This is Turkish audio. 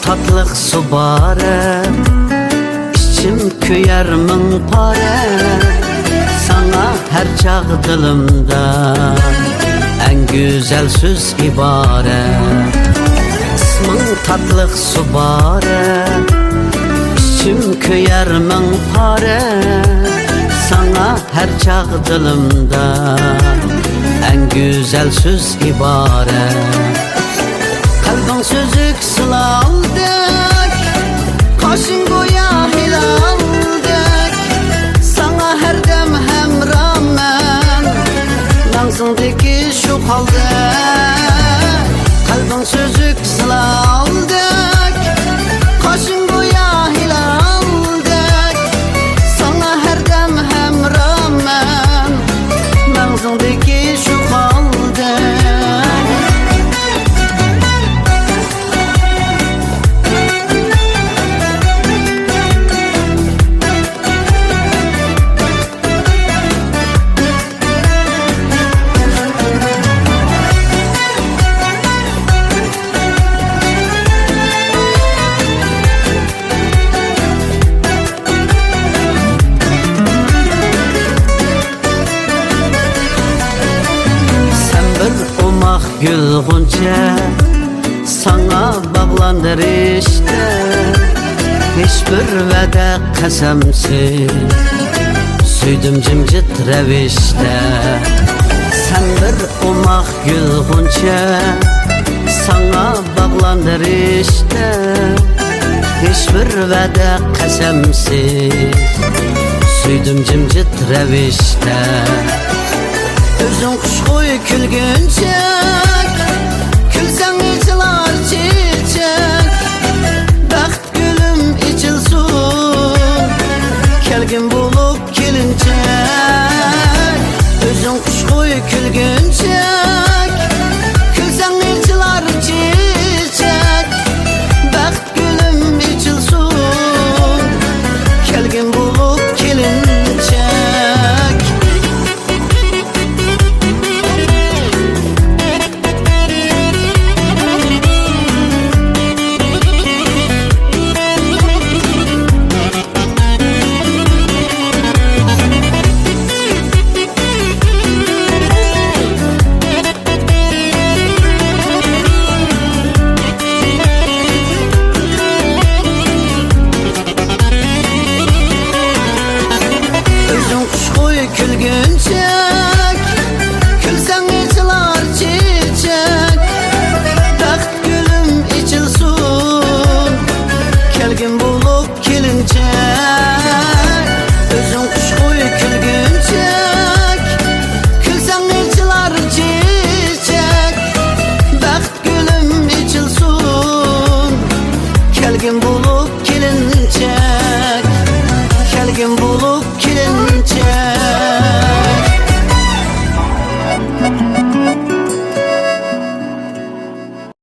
tatlıq su bare, içim küyer min pare. Sana her çağ dilimde en güzel söz ibaret. İsmin tatlıq su bare, içim küyer min pare. Sana her çağ dilimde en güzel söz ibaret. Kalbin sözük sılaldık, kaşın goya hilaldık. Sana her dem hemramen, nansındaki şu halde. Kalbin sözük sılaldık, kaşın goya hilaldık. Sana her dem hemramen, nansındaki şu halde. Gül gonca sana bağlandır işte, hiçbir vədə qəsəmsiz süydüm cimcit rəvişdə. Sen bir omaq gül gonca sana bağlandır işte, hiçbir vədə qəsəmsiz süydüm cimcit rəvişdə. Özün kuş koy külgünce